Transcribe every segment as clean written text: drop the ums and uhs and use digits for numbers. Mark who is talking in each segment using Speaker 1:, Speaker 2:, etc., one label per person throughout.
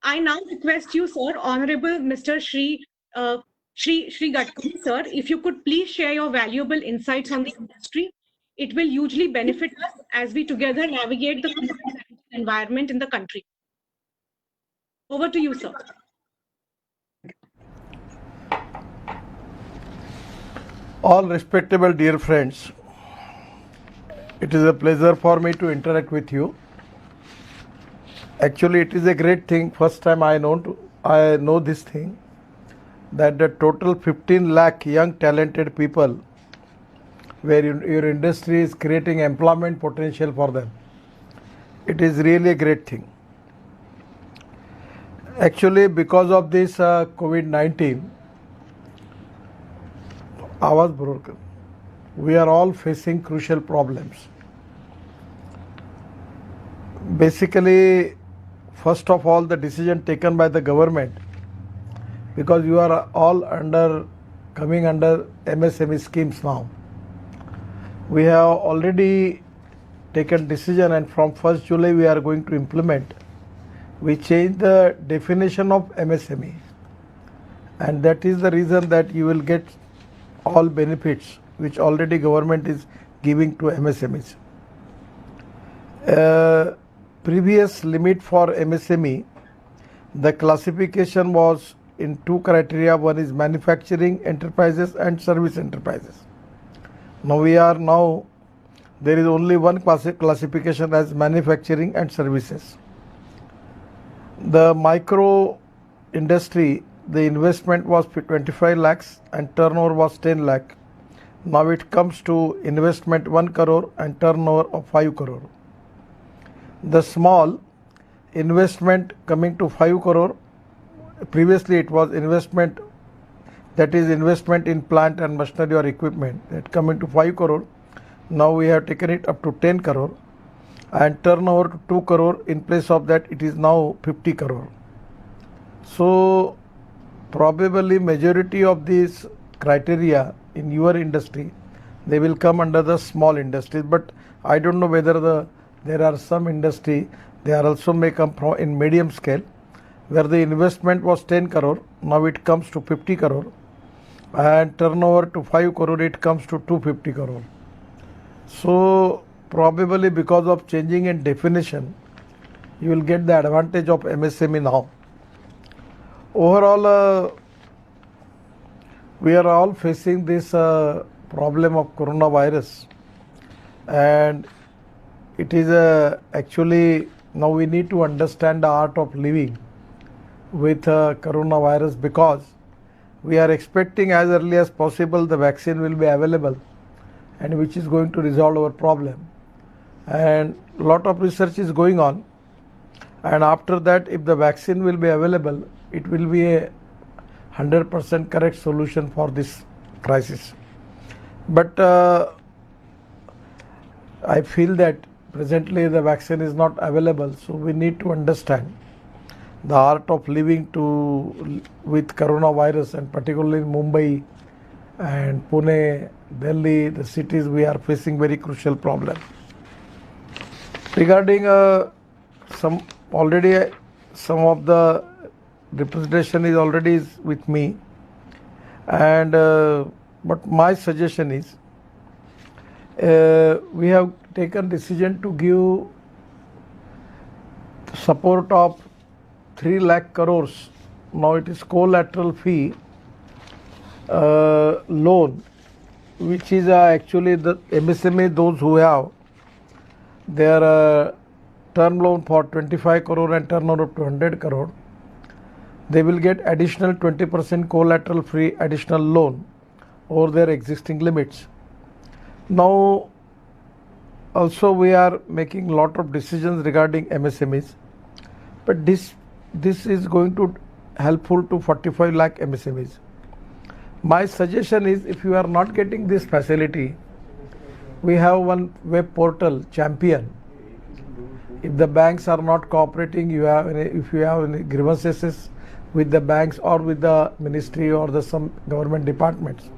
Speaker 1: I now request you, sir, Honorable Mr. Shri Gadkari, sir, if you could please share your valuable insights on the industry. It will hugely benefit us as we together navigate the environment in the country. Over to you, sir.
Speaker 2: All respectable dear friends, it is a pleasure for me to interact with you. Actually, it is a great thing. First time I know this thing, that the total 15 lakh young talented people where your industry is creating employment potential for them. It is really a great thing. Actually, because of this COVID-19, I was broken. We are all facing crucial problems. Basically, first of all, the decision taken by the government, because you are all coming under MSME schemes now. We have already taken decision, and from 1st July we are going to implement. We change the definition of MSME, and that is the reason that you will get all benefits which already government is giving to MSMEs. Previous limit for MSME, the classification was in two criteria. One is manufacturing enterprises and service enterprises. Now there is only one classification as manufacturing and services. The micro industry, the investment was 25 lakhs and turnover was 10 lakh. Now it comes to investment 1 crore and turnover of 5 crore. The small investment coming to 5 crore. Previously it was investment, that is investment in plant and machinery or equipment, that coming to 5 crore. Now we have taken it up to 10 crore and turnover to 2 crore. In place of that it is now 50 crore. So probably majority of these criteria in your industry, they will come under the small industries. But I don't know whether there are some industry, they are also may come from in medium scale, where the investment was 10 crore, now it comes to 50 crore, and turnover to 5 crore, it comes to 250 crore. So probably because of changing in definition, you will get the advantage of MSME now. Overall, we are all facing this problem of coronavirus, and it is actually now we need to understand the art of living with coronavirus, because we are expecting as early as possible the vaccine will be available, and which is going to resolve our problem. And lot of research is going on, and after that, if the vaccine will be available, it will be a 100% correct solution for this crisis. But I feel that presently the vaccine is not available, so we need to understand the art of living with coronavirus, and particularly in Mumbai and Pune, Delhi, the cities, we are facing very crucial problem. Regarding some of the representation is already with me, and but my suggestion is, we have taken decision to give support of 3 lakh crores. Now it is collateral fee loan, which is actually the MSME, those who have their term loan for 25 crore and turnover of 200 crore, they will get additional 20% collateral free additional loan over their existing limits. Now also we are making lot of decisions regarding MSMEs, but this is going to helpful to 45 lakh MSMEs. My suggestion is, if you are not getting this facility, we have one web portal, Champion. If the banks are not cooperating, if you have any grievances with the banks or with the ministry or some government departments,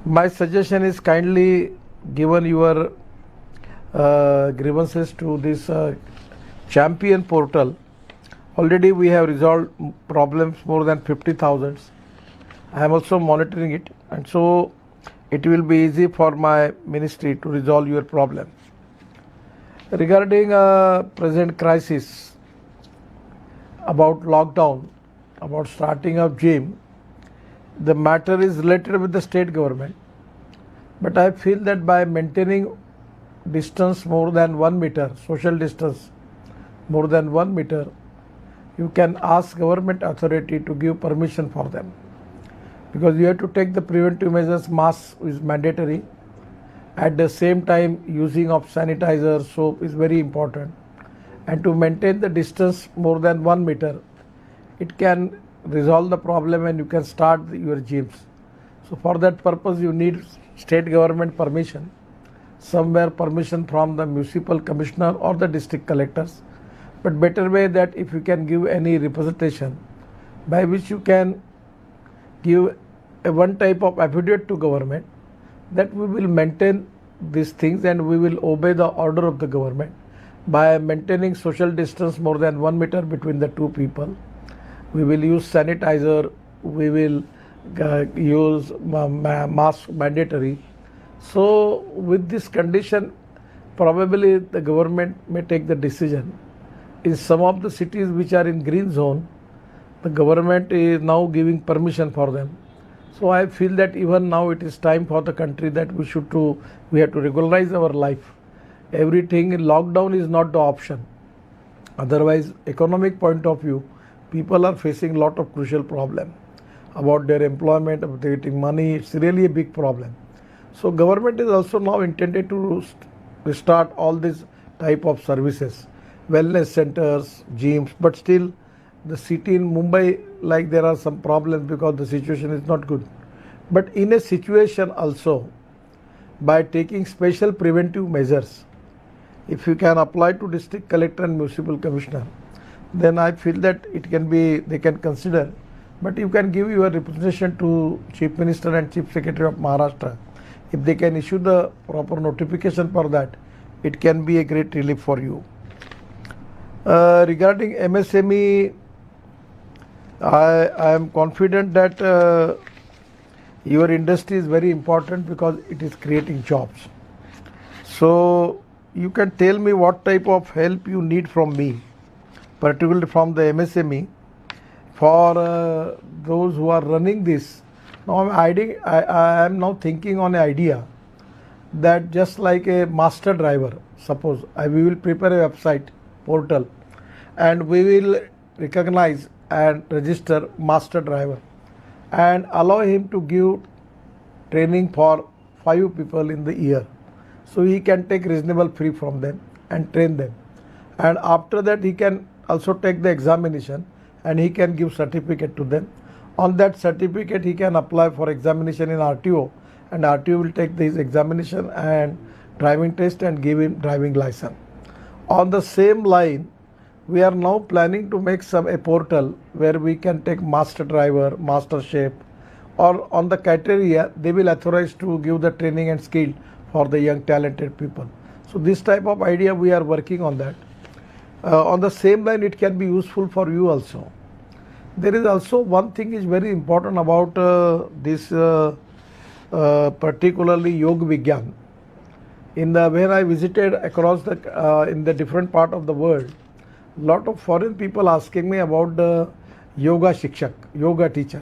Speaker 2: my suggestion is kindly given your grievances to this Champion portal, Already we have resolved problems more than 50,000. I am also monitoring it, and so it will be easy for my ministry to resolve your problem. Regarding present crisis about lockdown, about starting of gym, the matter is related with the state government. But I feel that by maintaining distance more than 1 meter, social distance more than 1 meter, you can ask government authority to give permission for them. Because you have to take the preventive measures, mask is mandatory. At the same time, using of sanitizer, soap is very important. And to maintain the distance more than 1 meter, it can resolve the problem and you can start your gyms. So for that purpose, you need state government permission, somewhere permission from the municipal commissioner or the district collectors. But better way that if you can give any representation by which you can give a one type of affidavit to government that we will maintain these things and we will obey the order of the government by maintaining social distance more than 1 meter between the two people. We will use sanitizer, we will use mask mandatory. So with this condition, probably the government may take the decision. In some of the cities which are in green zone, the government is now giving permission for them. So I feel that even now it is time for the country that we have to regularize our life. Everything in lockdown is not the option. Otherwise, economic point of view, people are facing a lot of crucial problem about their employment, about getting money. It's really a big problem. So government is also now intended to restart all these type of services, wellness centers, gyms, but still the city in Mumbai, like there are some problems because the situation is not good. But in a situation also, by taking special preventive measures, if you can apply to district collector and municipal commissioner, then I feel that they can consider. But you can give your representation to Chief Minister and Chief Secretary of Maharashtra. If they can issue the proper notification for that, it can be a great relief for you. Regarding MSME, I am confident that your industry is very important because it is creating jobs. So you can tell me what type of help you need from me, particularly from the MSME, for those who are running this. Now I am now thinking on an idea that just like a master driver, suppose we will prepare a website portal and we will recognize and register master driver and allow him to give training for 5 people in the year. So he can take reasonable fee from them and train them. And after that he can also take the examination and he can give certificate to them. On that certificate he can apply for examination in RTO and RTO will take this examination and driving test and give him driving license. On the same line, we are now planning to make a portal where we can take master driver, master chef, or on the criteria they will authorize to give the training and skill for the young talented people. So this type of idea we are working on that. On the same line, it can be useful for you also. There is also one thing is very important about this particularly Yoga Vigyan. When I visited across in the different part of the world, lot of foreign people asking me about the yoga shikshak, yoga teacher.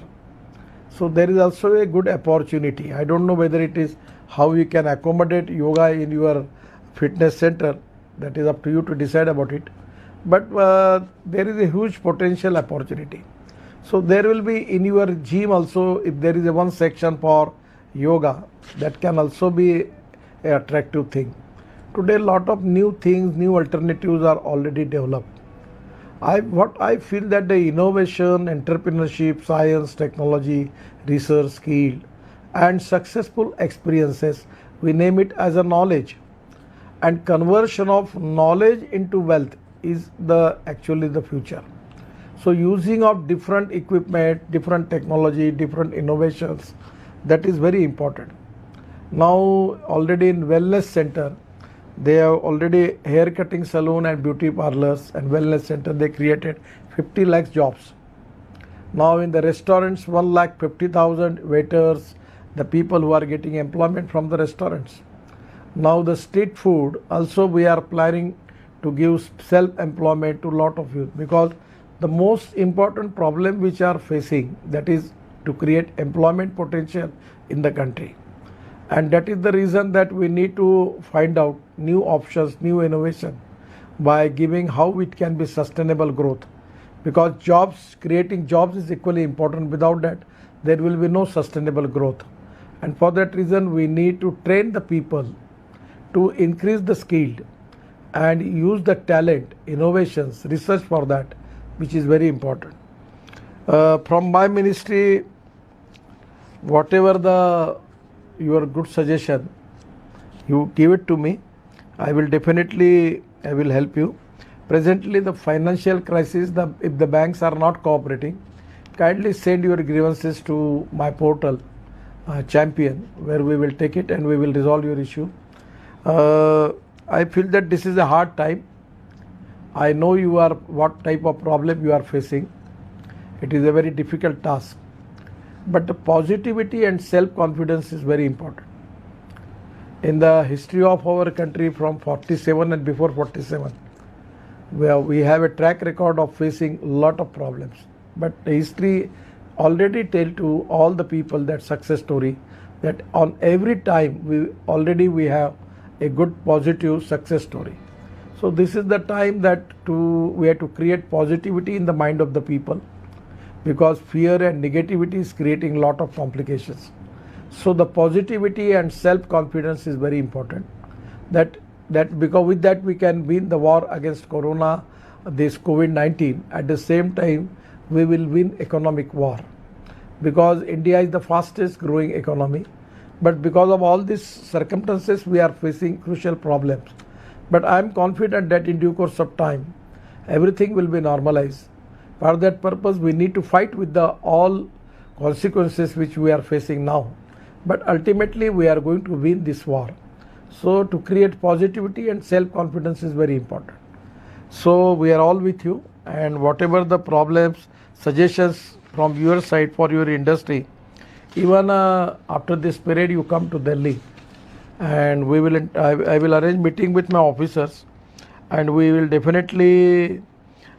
Speaker 2: So there is also a good opportunity. I don't know whether it is how you can accommodate yoga in your fitness center. That is up to you to decide about it. But there is a huge potential opportunity. So there will be in your gym also, if there is a one section for yoga, that can also be an attractive thing. Today, lot of new things, new alternatives are already developed. What I feel that the innovation, entrepreneurship, science, technology, research, skill, and successful experiences, we name it as a knowledge, and conversion of knowledge into wealth is actually the future. So using of different equipment, different technology, different innovations, that is very important. Now already in wellness center, They have already hair cutting salon and beauty parlors and wellness center. They created 50 lakhs jobs. Now in the restaurants, 1,50,000 waiters, the people who are getting employment from the restaurants. Now the street food also we are planning to give self-employment to lot of youth, because the most important problem which are facing, that is to create employment potential in the country. And that is the reason that we need to find out new options, new innovation, by giving how it can be sustainable growth. Because jobs, creating jobs is equally important. Without that, there will be no sustainable growth. And for that reason, we need to train the people to increase the skilled and use the talent, innovations, research for that, which is very important. From my ministry, whatever your good suggestion, you give it to me. I will help you. Presently, the financial crisis, if the banks are not cooperating, kindly send your grievances to my portal, Champion, where we will take it and we will resolve your issue. I feel that this is a hard time. I know what type of problem you are facing. It is a very difficult task. But the positivity and self-confidence is very important. In the history of our country from 47 and before 47, we have a track record of facing a lot of problems. But the history already tell to all the people that success story, that on every time we have a good positive success story. So this is the time that we have to create positivity in the mind of the people, because fear and negativity is creating a lot of complications. So the positivity and self-confidence is very important. That because with that we can win the war against corona, this COVID-19. At the same time, we will win economic war, because India is the fastest growing economy. But because of all these circumstances, we are facing crucial problems. But I am confident that in due course of time, everything will be normalized. For that purpose, we need to fight with all consequences which we are facing now. But ultimately, we are going to win this war. So to create positivity and self-confidence is very important. So we are all with you, and whatever the problems, suggestions from your side for your industry, even after this period you come to Delhi, and I will arrange meeting with my officers, and we will definitely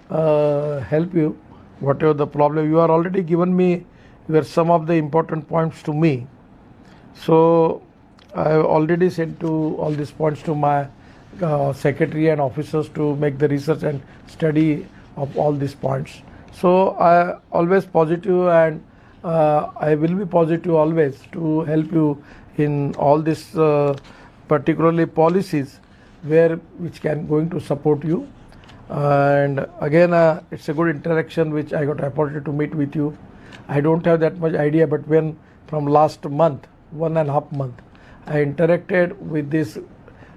Speaker 2: help you whatever the problem. You are already given me some of the important points to me. So I have already sent to all these points to my secretary and officers to make the research and study of all these points. So I always positive, and I will be positive always to help you in all these particularly policies which can going to support you. And again, it's a good interaction which I got opportunity to meet with you. I don't have that much idea, but when from last month, 1.5 months, I interacted with these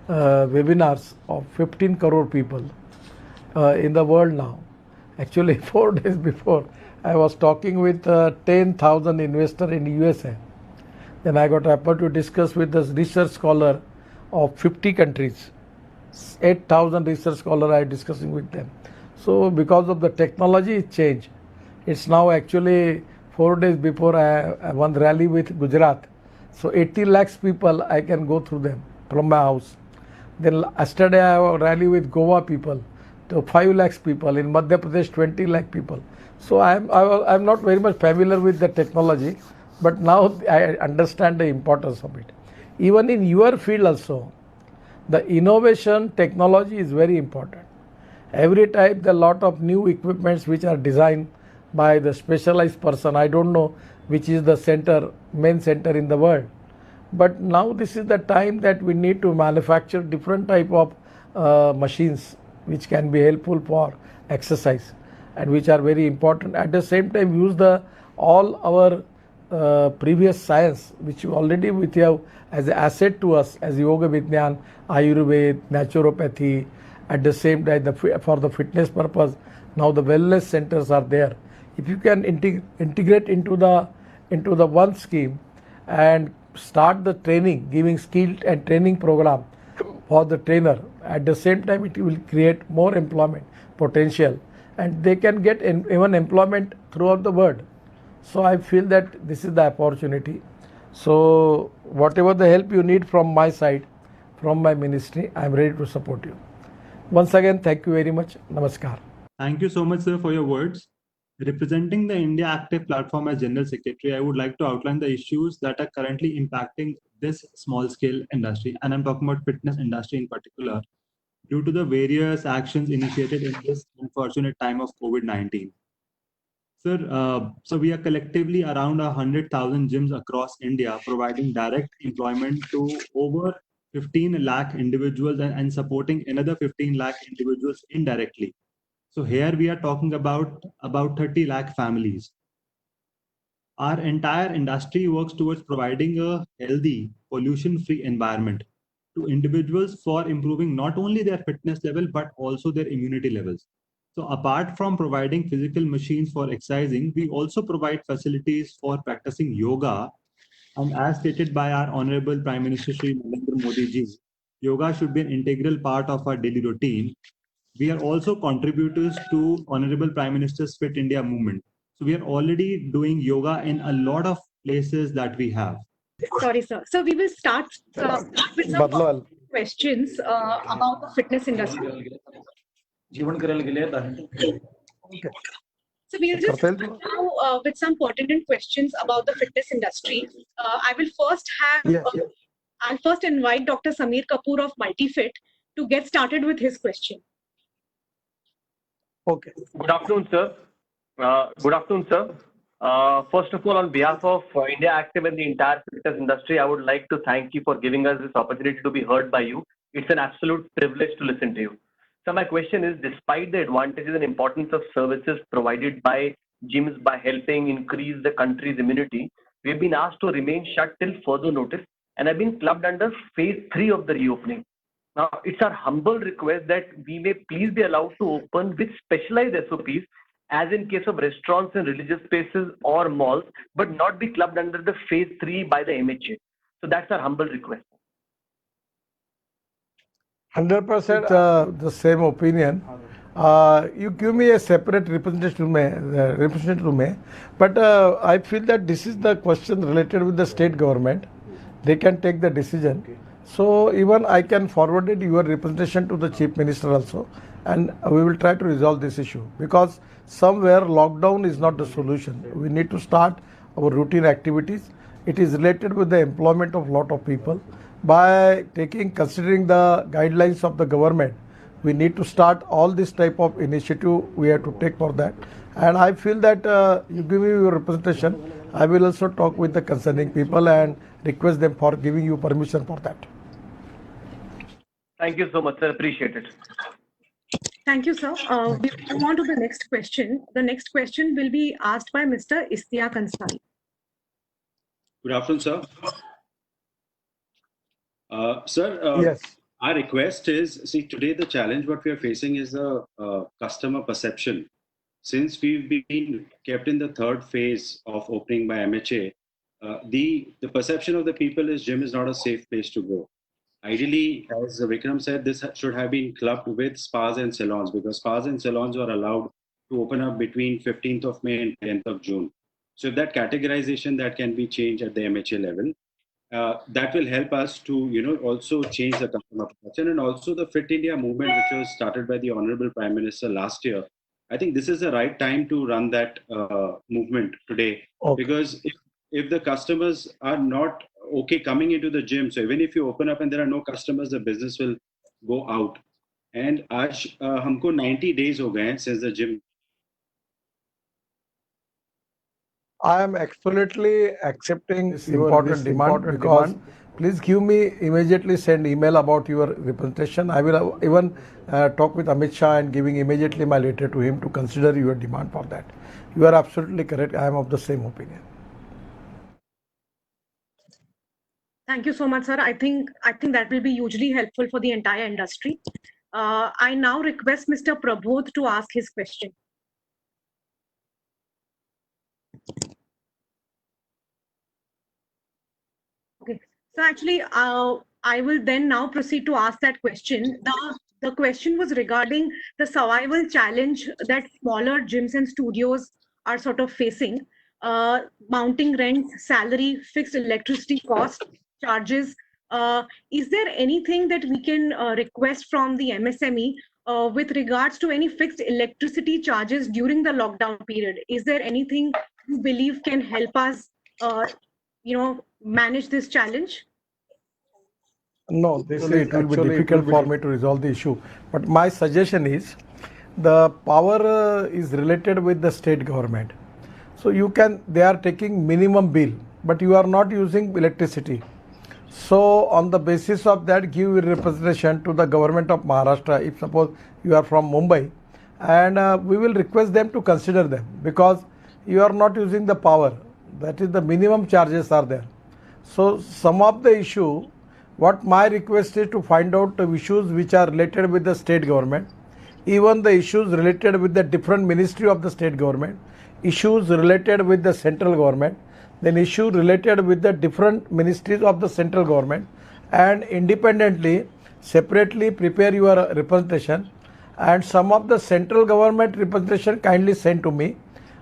Speaker 2: webinars of 15 crore people in the world now. Actually, 4 days before, I was talking with 10,000 investors in USA. Then I got opportunity to discuss with the research scholar of 50 countries. 8,000 research scholars I discussing with them. So because of the technology change, it's now actually 4 days before I one rally with Gujarat. So 80 lakhs people I can go through them from my house. Then yesterday I have a rally with Goa people, to 5 lakhs people, in Madhya Pradesh 20 lakh people. So I'm not very much familiar with the technology, but now I understand the importance of it. Even in your field also, the innovation technology is very important. Every time there are a lot of new equipments which are designed by the specialized person. I don't know which is the main center in the world. But now this is the time that we need to manufacture different type of machines which can be helpful for exercise and which are very important. At the same time, use all our previous science which already we have as an asset to us as Yoga Vidyan, Ayurveda, naturopathy. At the same time, for the fitness purpose, now the wellness centers are there. If you can integrate into the one scheme and start the training, giving skill and training program for the trainer. At the same time, it will create more employment potential, and they can get even employment throughout the world. So I feel that this is the opportunity. So whatever the help you need from my side, from my ministry, I am ready to support you. Once again, thank you very much. Namaskar.
Speaker 3: Thank you so much, sir, for your words. Representing the India Active Platform as General Secretary, I would like to outline the issues that are currently impacting this small scale industry, and I'm talking about fitness industry in particular, due to the various actions initiated in this unfortunate time of COVID-19. Sir, so we are collectively around 100,000 gyms across India, providing direct employment to over 15 lakh individuals and supporting another 15 lakh individuals indirectly. So here we are talking about 30 lakh families. Our entire industry works towards providing a healthy, pollution-free environment to individuals for improving not only their fitness level but also their immunity levels. So apart from providing physical machines for exercising, we also provide facilities for practicing yoga. And as stated by our Honorable Prime Minister Shri Narendra Modi ji, yoga should be an integral part of our daily routine. We are also contributors to Honorable Prime Minister's Fit India movement. So we are already doing yoga in a lot of places that we have.
Speaker 1: Sorry, sir. So we will start with some
Speaker 2: Badlal.
Speaker 1: questions about the fitness industry.
Speaker 2: Okay.
Speaker 1: So we'll just start now with some pertinent questions about the fitness industry. I will first have,
Speaker 2: Yes.
Speaker 1: I'll first invite Dr. Sameer Kapoor of Multifit to get started with his question.
Speaker 2: Okay.
Speaker 4: Good afternoon, sir. Good afternoon, sir. First of all, on behalf of India Active and the entire fitness industry, I would like to thank you for giving us this opportunity to be heard by you. It's an absolute privilege to listen to you. So my question is, despite the advantages and importance of services provided by gyms by helping increase the country's immunity, we've been asked to remain shut till further notice and have been clubbed under phase 3 of the reopening. Now, it's our humble request that we may please be allowed to open with specialized SOPs, as in case of restaurants and religious spaces or malls, but not be clubbed under the phase 3 by the MHA. So that's our humble request.
Speaker 2: 100% the same opinion. You give me a separate representative to me, but I feel that this is the question related with the state government. They can take the decision. So even I can forward it your representation to the chief minister also, and we will try to resolve this issue, because somewhere lockdown is not the solution. We need to start our routine activities. It is related with the employment of lot of people. By considering the guidelines of the government, we need to start all this type of initiative we have to take for that. And I feel that you give me your representation, I will also talk with the concerning people and request them for giving you permission for that.
Speaker 4: Thank you so much, sir. Appreciate it.
Speaker 1: Thank you, sir. We move on to the next question. The next question will be asked by Mr. Istiaq Ansari.
Speaker 5: Good afternoon, sir. Sir,
Speaker 2: Yes.
Speaker 5: our request is, see, today the challenge what we are facing is the customer perception. Since we've been kept in the third phase of opening by MHA, the perception of the people is gym is not a safe place to go. Ideally, as Vikram said, this should have been clubbed with spas and salons, because spas and salons were allowed to open up between 15th of May and 10th of June. So if that categorization that can be changed at the MHA level, that will help us to, also change the customer perception. And also the Fit India movement, which was started by the Honorable Prime Minister last year. I think this is the right time to run that movement today.
Speaker 2: Okay.
Speaker 5: Because if the customers are not okay coming into the gym, so even if you open up and there are no customers, the business will go out. And आज हमको 90 days हो गए हैं since the gym.
Speaker 2: I am absolutely accepting this important demand, because please give me immediately send email about your representation. I will even talk with Amit Shah and giving immediately my letter to him to consider your demand for that. You are absolutely correct. I am of the same opinion.
Speaker 1: Thank you so much, sir. I think that will be hugely helpful for the entire industry. I now request Mr. Prabodh to ask his question. Okay. So actually, I will then now proceed to ask that question. The question was regarding the survival challenge that smaller gyms and studios are sort of facing. Mounting rent, salary, fixed electricity cost, charges. Is there anything that we can request from the MSME with regards to any fixed electricity charges during the lockdown period? Is there anything you believe can help us, manage this challenge?
Speaker 2: No, this it will be difficult for me to resolve the issue. But my suggestion is the power is related with the state government. So they are taking minimum bill, but you are not using electricity. So on the basis of that, give a representation to the government of Maharashtra, if suppose you are from Mumbai, and we will request them to consider them, because you are not using the power. That is, the minimum charges are there. So some of the issue, what my request is to find out the issues which are related with the state government, even the issues related with the different ministry of the state government, issues related with the central government, then issue related with the different ministries of the central government, and independently, separately prepare your representation, and some of the central government representation kindly send to me.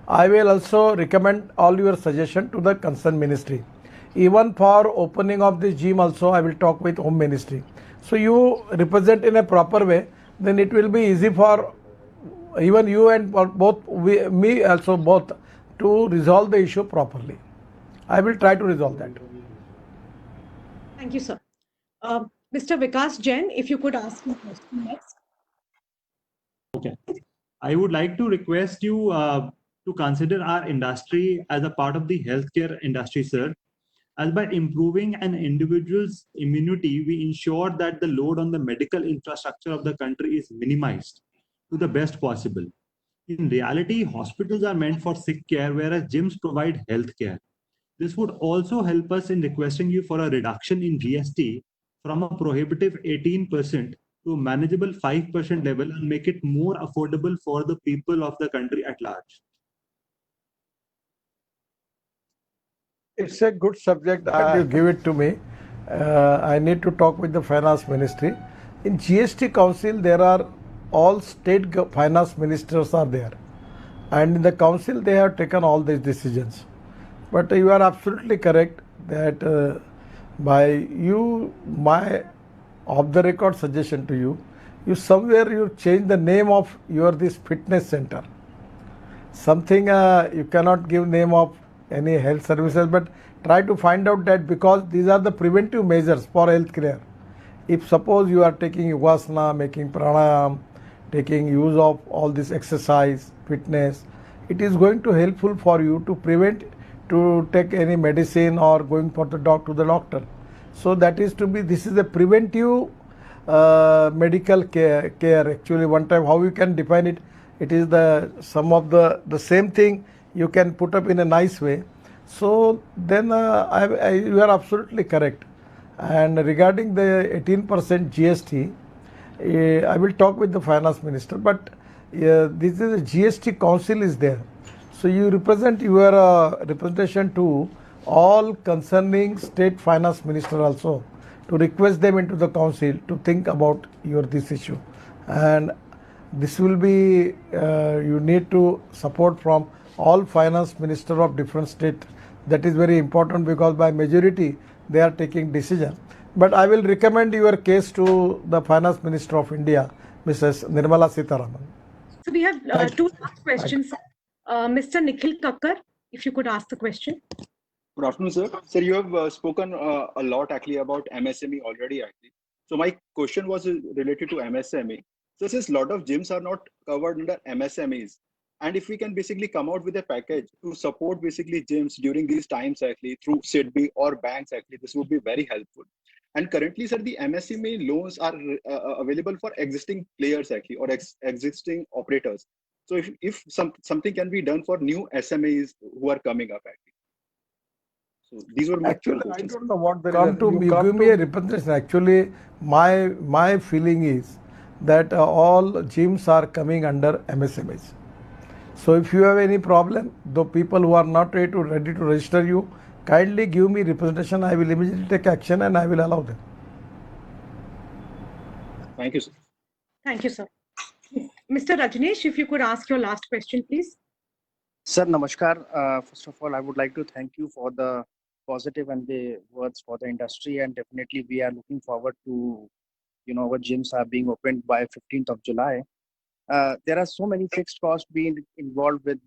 Speaker 2: I will also recommend all your suggestion to the concerned ministry. Even for opening of the gym also, I will talk with Home Ministry. So you represent in a proper way, then it will be easy for even you and me also both to resolve the issue properly. I will try to resolve that.
Speaker 1: Thank you, sir. Mr. Vikas Jain, if you could ask me a question next.
Speaker 3: Okay. I would like to request you to consider our industry as a part of the healthcare industry, sir. As by improving an individual's immunity, we ensure that the load on the medical infrastructure of the country is minimized to the best possible. In reality, hospitals are meant for sick care, whereas gyms provide health care. This would also help us in requesting you for a reduction in GST from a prohibitive 18% to a manageable 5% level and make it more affordable for the people of the country at large.
Speaker 2: It's a good subject. You give it to me. I need to talk with the finance ministry. In GST council, there are all state finance ministers are there, and in the council they have taken all these decisions. But you are absolutely correct that by you, my off the record suggestion to you, you change the name of this fitness center. Something you cannot give name of any health services, but try to find out that, because these are the preventive measures for health care. If suppose you are taking yogasana, making pranayam, taking use of all this exercise, fitness, it is going to helpful for you to prevent to take any medicine or going for the to the doctor. So that is to be, this is a preventive medical care. Actually, one time how you can define it, it is some of the same thing you can put up in a nice way. So then you are absolutely correct. And regarding the 18% GST, I will talk with the finance minister, but this is a GST council is there. So you represent your representation to all concerning state finance minister also, to request them into the council to think about this issue. And this will be, you need to support from all finance minister of different state. That is very important, because by majority they are taking decision. But I will recommend your case to the finance minister of India, Mrs. Nirmala Sitharaman.
Speaker 1: So we have two last questions. Mr. Nikhil Kakkar, if you could ask the question.
Speaker 6: Good afternoon, sir. Sir, you have spoken a lot actually about MSME already actually. So my question was related to MSME. So since a lot of gyms are not covered under MSMEs, and if we can basically come out with a package to support basically gyms during these times actually through SIDBI or banks actually, this would be very helpful. And currently, sir, the MSME loans are available for existing players actually, or existing operators. So if something can be done for new SMEs who are coming up actually. So these were my
Speaker 2: actually
Speaker 6: questions.
Speaker 2: I don't know what there come is. To me, give me a representation. Actually, my feeling is that all gyms are coming under MSMEs. So if you have any problem, the people who are not ready to register you, kindly give me representation. I will immediately take action and I will allow them.
Speaker 6: Thank you, sir.
Speaker 1: Thank you, sir. Mr. Rajneesh, if you could ask your last question, please.
Speaker 7: Sir, namaskar. First of all, I would like to thank you for the positive and the words for the industry, and definitely we are looking forward to, our gyms are being opened by 15th of July. There are so many fixed costs being involved with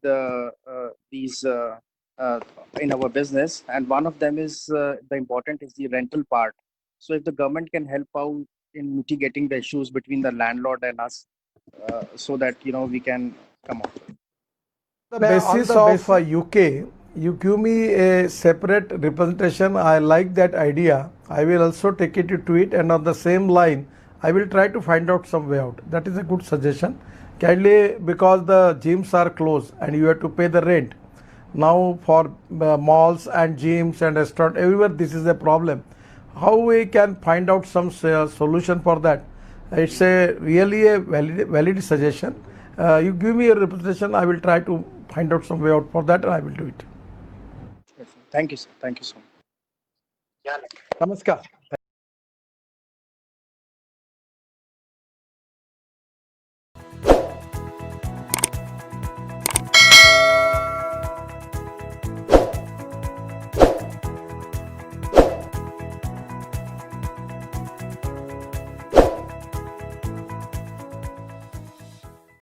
Speaker 7: these in our business, and one of them is the important is the rental part. So if the government can help out in mitigating the issues between the landlord and us, so that we can come out.
Speaker 2: The basis of UK, you give me a separate representation. I like that idea. I will also take it to it, and on the same line, I will try to find out some way out. That is a good suggestion. Kindly, because the gyms are closed and you have to pay the rent. Now for malls and gyms and restaurant, everywhere this is a problem. How we can find out some solution for that? It's a really a valid suggestion. You give me a representation. I will try to find out some way out for that, and I will do it.
Speaker 7: Thank you, sir. Thank you so much.
Speaker 2: Namaskar.